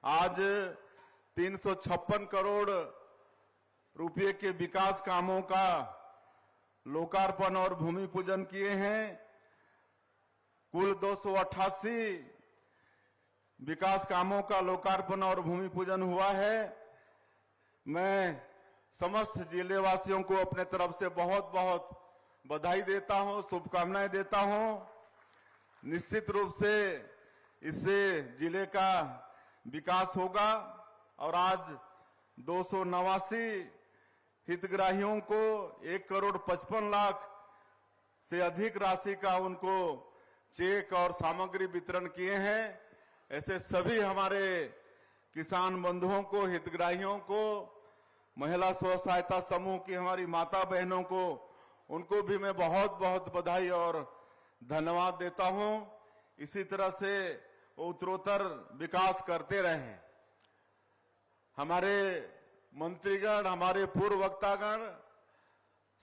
आज 356 करोड़ रुपए के विकास कामों का लोकार्पण और भूमि पूजन किए हैं। कुल 288 विकास कामों का लोकार्पण और भूमि पूजन हुआ है। मैं समस्त जिले वासियों को अपने तरफ से बहुत बहुत बधाई देता हूं, शुभकामनाएं देता हूं। निश्चित रूप से इससे जिले का विकास होगा और आज 289 हितग्राहियों को 1,55,00,000 से अधिक राशि का उनको चेक और सामग्री वितरण किए हैं। ऐसे सभी हमारे किसान बंधुओं को, हितग्राहियों को, महिला स्व सहायता समूह की हमारी माता बहनों को, उनको भी मैं बहुत बहुत बधाई और धन्यवाद देता हूं। इसी तरह से वो उत्तरोत्तर विकास करते रहें। हमारे मंत्रीगण, हमारे पूर्व वक्तागण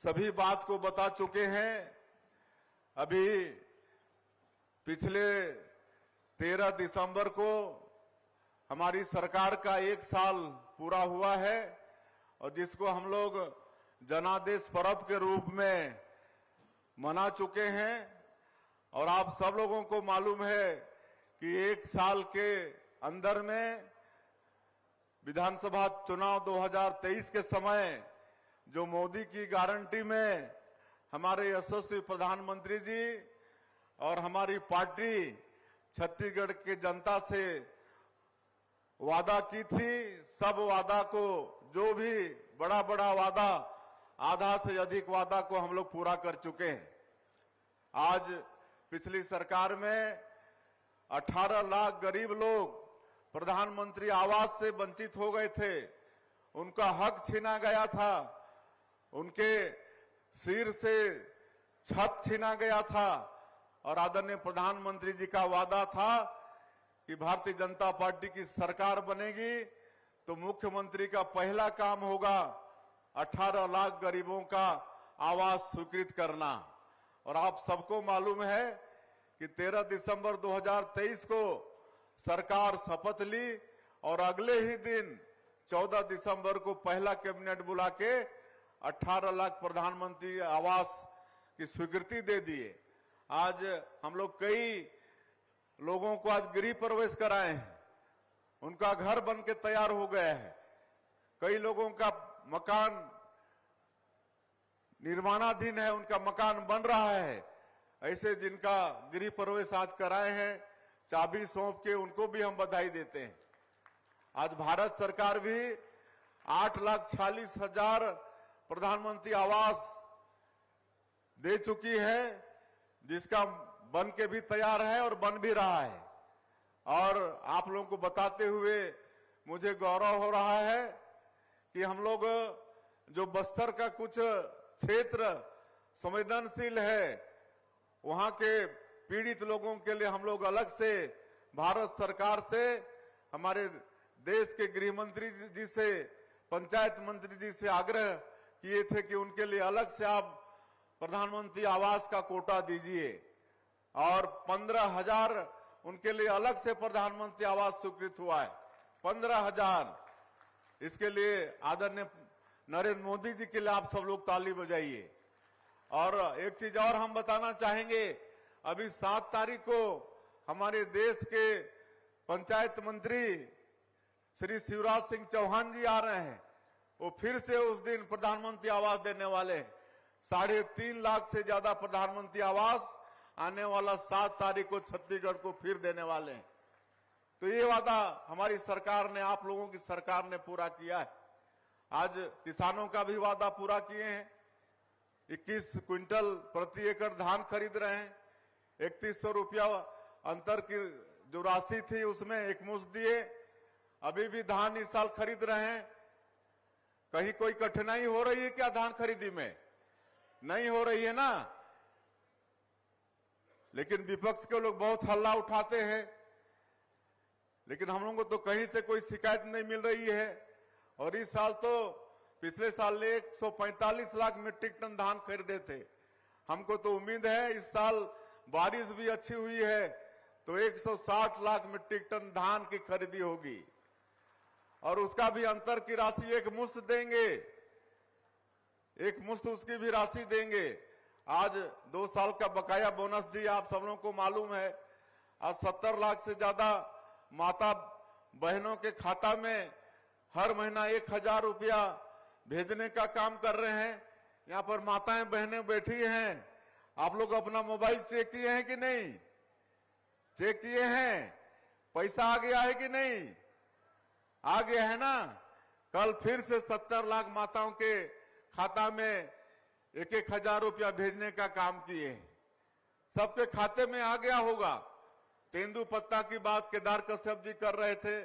सभी बात को बता चुके हैं। अभी पिछले 13 दिसंबर को हमारी सरकार का 1 साल पूरा हुआ है और जिसको हम लोग जनादेश पर्व के रूप में मना चुके हैं। और आप सब लोगों को मालूम है कि 1 साल के अंदर में विधानसभा चुनाव 2023 के समय जो मोदी की गारंटी में हमारे यशस्वी प्रधानमंत्री जी और हमारी पार्टी छत्तीसगढ़ की जनता से वादा की थी, सब वादा को, जो भी बड़ा बड़ा वादा, आधा से अधिक वादा को हम लोग पूरा कर चुके हैं। आज पिछली सरकार में 18 लाख गरीब लोग प्रधानमंत्री आवास से वंचित हो गए थे, उनका हक छीना गया था, उनके सिर से छत छीना गया था और आदरणीय प्रधानमंत्री जी का वादा था कि भारतीय जनता पार्टी की सरकार बनेगी तो मुख्यमंत्री का पहला काम होगा 18 लाख गरीबों का आवास स्वीकृत करना। और आप सबको मालूम है कि 13 दिसंबर 2023 को सरकार शपथ ली और अगले ही दिन 14 दिसंबर को पहला कैबिनेट बुला के 18 लाख प्रधानमंत्री आवास की स्वीकृति दे दिए। आज हम लोग कई लोगों को आज गृह प्रवेश कराए हैं, उनका घर बन के तैयार हो गया है। कई लोगों का मकान निर्माणाधीन है, उनका मकान बन रहा है। ऐसे जिनका गृह प्रवेश आज कराए हैं, चाबी सौंप के, उनको भी हम बधाई देते हैं। आज भारत सरकार भी 8,46,000 प्रधानमंत्री आवास दे चुकी है, जिसका बन के भी तैयार है और बन भी रहा है। और आप लोगों को बताते हुए मुझे गौरव हो रहा है कि हम लोग जो बस्तर का कुछ क्षेत्र संवेदनशील है, वहां के पीड़ित लोगों के लिए हम लोग अलग से भारत सरकार से, हमारे देश के गृह मंत्री जी से, पंचायत मंत्री जी से आग्रह किए थे कि उनके लिए अलग से आप प्रधानमंत्री आवास का कोटा दीजिए और 15,000 उनके लिए अलग से प्रधानमंत्री आवास स्वीकृत हुआ है। 15,000। इसके लिए आदरणीय नरेंद्र मोदी जी के लिए आप सब लोग ताली बजाइए। और एक चीज और हम बताना चाहेंगे, अभी 7 तारीख को हमारे देश के पंचायत मंत्री श्री शिवराज सिंह चौहान जी आ रहे हैं। वो फिर से उस दिन प्रधानमंत्री आवास देने वाले हैं। 3.5 लाख से ज्यादा प्रधानमंत्री आवास आने वाला 7 तारीख को छत्तीसगढ़ को फिर देने वाले हैं। तो ये वादा हमारी सरकार ने, आप लोगों की सरकार ने पूरा किया है। आज किसानों का भी वादा पूरा किए हैं। 21 क्विंटल प्रति एकड़ धान खरीद रहे हैं। 3100 रुपया अंतर की जो राशि थी उसमें एकमुश्त दिए। अभी भी धान इस साल खरीद रहे हैं। कहीं कोई कठिनाई हो रही है क्या धान खरीदी में? नहीं हो रही है ना। लेकिन विपक्ष के लोग बहुत हल्ला उठाते हैं, लेकिन हम लोगों को तो कहीं से कोई शिकायत नहीं मिल रही है। और इस साल तो पिछले साल 145 लाख मीट्रिक टन धान खरीदे थे। हमको तो उम्मीद है इस साल बारिश भी अच्छी हुई है तो 160 लाख मीट्रिक टन धान की खरीदी होगी। और उसका भी अंतर की राशि एक मुश्त देंगे, एक मुश्त उसकी भी राशि देंगे। आज 2 साल का बकाया बोनस दिया, आप सब लोगों को मालूम है। आज 70 लाख से ज्यादा माता बहनों के खाता में हर महीना 1000 रुपया भेजने का काम कर रहे हैं। यहाँ पर माताएं बहनें बैठी हैं, आप लोग अपना मोबाइल चेक किए हैं कि नहीं? चेक किए हैं? पैसा आ गया है कि नहीं? आ गया है ना। कल फिर से 70 लाख माताओं के खाता में 1000 रुपया भेजने का काम किए। सबके खाते में आ गया होगा। तेंदुपत्ता की बात केदार कश्यप जी कर रहे थे,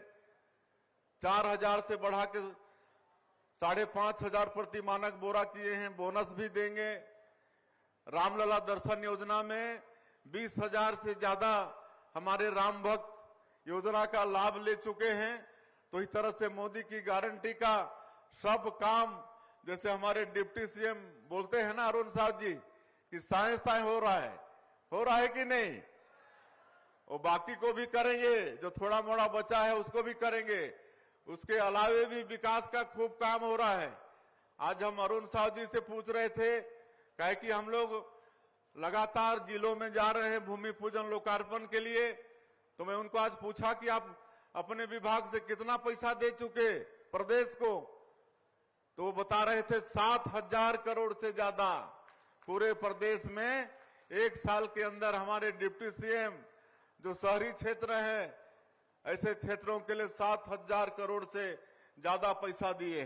4000 से बढ़ा के 5500 प्रति मानक बोरा किए हैं, बोनस भी देंगे। रामलला दर्शन योजना में 20,000 से ज्यादा हमारे राम भक्त योजना का लाभ ले चुके हैं। तो इस तरह से मोदी की गारंटी का सब काम, जैसे हमारे डिप्टी सीएम बोलते हैं ना अरुण साहब जी, कि साए साए हो रहा है कि नहीं? और बाकी को भी करेंगे, जो थोड़ा मोड़ा बचा है उसको भी करेंगे। उसके अलावे भी विकास का खूब काम हो रहा है। आज हम अरुण साहब जी से पूछ रहे थे, कहे कि हम लोग लगातार जिलों में जा रहे हैं भूमि पूजन लोकार्पण के लिए। तो मैं उनको आज पूछा कि आप अपने विभाग से कितना पैसा दे चुके प्रदेश को? तो वो बता रहे थे 7000 करोड़ से ज्यादा पूरे प्रदेश में 1 साल के अंदर हमारे डिप्टी सीएम जो शहरी क्षेत्र है, ऐसे क्षेत्रों के लिए 7000 करोड़ से ज्यादा पैसा दिए।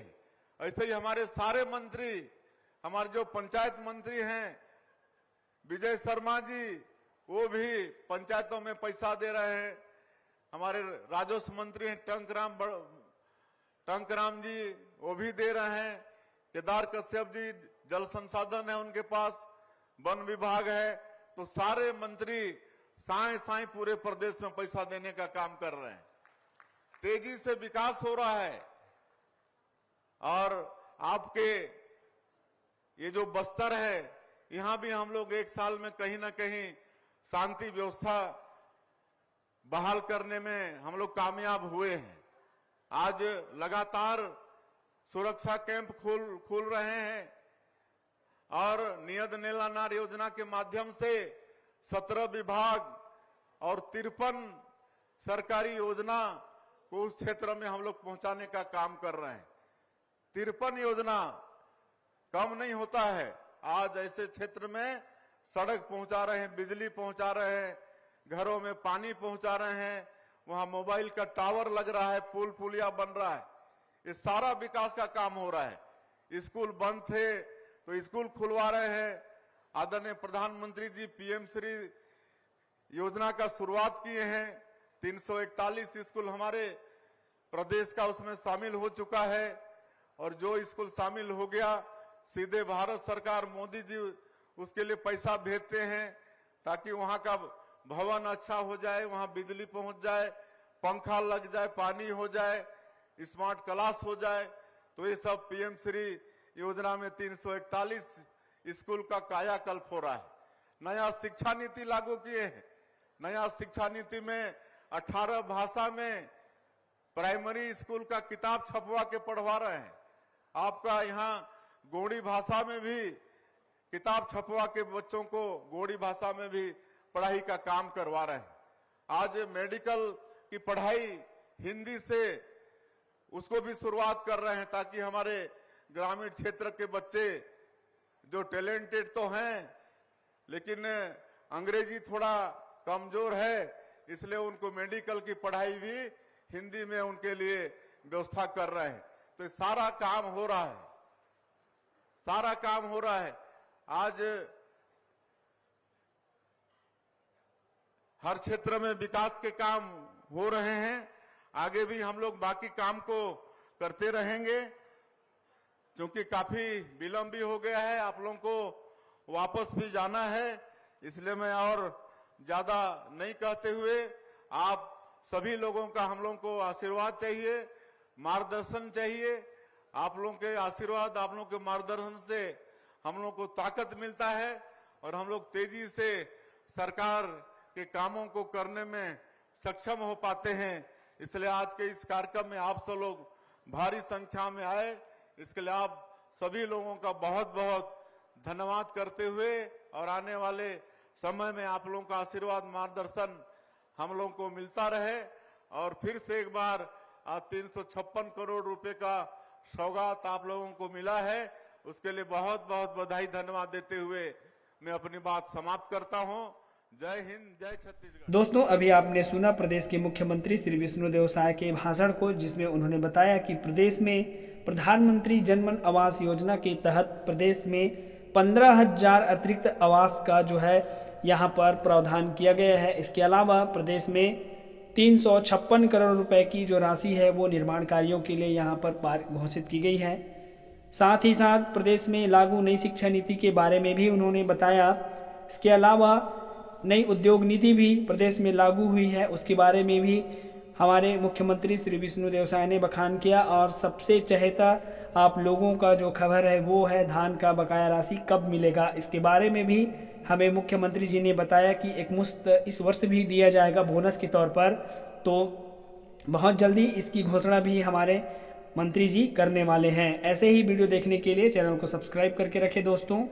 ऐसे ही हमारे सारे मंत्री, हमारे जो पंचायत मंत्री हैं विजय शर्मा जी, वो भी पंचायतों में पैसा दे रहे हैं। हमारे राजस्व मंत्री हैं टंकराम जी, वो भी दे रहे हैं। केदार कश्यप जी, जल संसाधन है उनके पास, वन विभाग है। तो सारे मंत्री साए साए पूरे प्रदेश में पैसा देने का काम कर रहे हैं। तेजी से विकास हो रहा है। और आपके ये जो बस्तर है, यहां भी हम लोग 1 साल में कहीं ना कहीं शांति व्यवस्था बहाल करने में हम लोग कामयाब हुए हैं। आज लगातार सुरक्षा कैंप खुल रहे हैं और नियत नीलानार योजना के माध्यम से 17 विभाग और 53 सरकारी योजना को उस क्षेत्र में हम लोग पहुंचाने का काम कर रहे हैं। 53 योजना कम नहीं होता है। आज ऐसे क्षेत्र में सड़क पहुंचा रहे हैं, बिजली पहुंचा रहे हैं, घरों में पानी पहुंचा रहे हैं, वहां मोबाइल का टावर लग रहा है, पुल पुलिया बन रहा है। ये सारा विकास का काम हो रहा है। स्कूल बंद थे तो स्कूल खुलवा रहे हैं। आदरणीय प्रधानमंत्री जी पीएम श्री योजना का शुरुआत किए हैं। 341 स्कूल हमारे प्रदेश का उसमें शामिल हो चुका है। और जो स्कूल शामिल हो गया, सीधे भारत सरकार मोदी जी उसके लिए पैसा भेजते हैं ताकि वहां का भवन अच्छा हो जाए, वहां बिजली पहुंच जाए, पंखा लग जाए, पानी हो जाए, स्मार्ट क्लास हो जाए। तो ये सब पीएम श्री योजना में 341 स्कूल का कायाकल्प हो रहा है। नया शिक्षा नीति लागू किए हैं। नया शिक्षा नीति में 18 भाषा में प्राइमरी स्कूल का किताब छपवा के पढ़वा रहे हैं। आपका यहाँ गोंडी भाषा में भी किताब छपवा के बच्चों को गोंडी भाषा में भी पढ़ाई का काम करवा रहे हैं। आज मेडिकल की पढ़ाई हिंदी से उसको भी शुरुआत कर रहे हैं ताकि हमारे ग्रामीण क्षेत्र के बच्चे जो टैलेंटेड तो हैं लेकिन अंग्रेजी थोड़ा कमजोर है, इसलिए उनको मेडिकल की पढ़ाई भी हिंदी में उनके लिए व्यवस्था कर रहे हैं। तो सारा काम हो रहा है, सारा काम हो रहा है। आज हर क्षेत्र में विकास के काम हो रहे हैं। आगे भी हम लोग बाकी काम को करते रहेंगे। क्योंकि काफी विलंब भी हो गया है, आप लोगों को वापस भी जाना है, इसलिए मैं और ज्यादा नहीं कहते हुए आप सभी लोगों का हम लोगों को आशीर्वाद चाहिए, मार्गदर्शन चाहिए। आप लोगों के आशीर्वाद, आप लोगों के मार्गदर्शन से हम लोगों को ताकत मिलता है और हम लोग तेजी से सरकार के कामों को करने में सक्षम हो पाते हैं। इसलिए आज के इस कार्यक्रम में आप सब लोग भारी संख्या में आए, इसके लिए आप सभी लोगों का बहुत बहुत धन्यवाद करते हुए और आने वाले समय में आप लोगों का आशीर्वाद मार्गदर्शन हम लोगों को मिलता रहे और फिर से एक बार 356 करोड़ रुपए का सौगात आप लोगों को मिला है, उसके लिए बहुत बहुत बधाई धन्यवाद देते हुए मैं अपनी बात समाप्त करता हूं। जय हिंद, जय छत्तीसगढ़। दोस्तों, अभी आपने सुना प्रदेश के मुख्यमंत्री श्री विष्णुदेव साय के भाषण को, जिसमें उन्होंने बताया कि प्रदेश में प्रधानमंत्री जनमन आवास योजना के तहत प्रदेश में 15,000 अतिरिक्त आवास का जो है यहाँ पर प्रावधान किया गया है। इसके अलावा प्रदेश में 356 करोड़ रुपए की जो राशि है वो निर्माण कार्यों के लिए यहाँ पर घोषित की गई है। साथ ही साथ प्रदेश में लागू नई शिक्षा नीति के बारे में भी उन्होंने बताया। इसके अलावा नई उद्योग नीति भी प्रदेश में लागू हुई है, उसके बारे में भी हमारे मुख्यमंत्री श्री विष्णुदेव साय ने बखान किया। और सबसे चहेता आप लोगों का जो खबर है वो है धान का बकाया राशि कब मिलेगा। इसके बारे में भी हमें मुख्यमंत्री जी ने बताया कि एकमुश्त इस वर्ष भी दिया जाएगा बोनस के तौर पर, तो बहुत जल्दी इसकी घोषणा भी हमारे मंत्री जी करने वाले हैं। ऐसे ही वीडियो देखने के लिए चैनल को सब्सक्राइब करके रखें दोस्तों।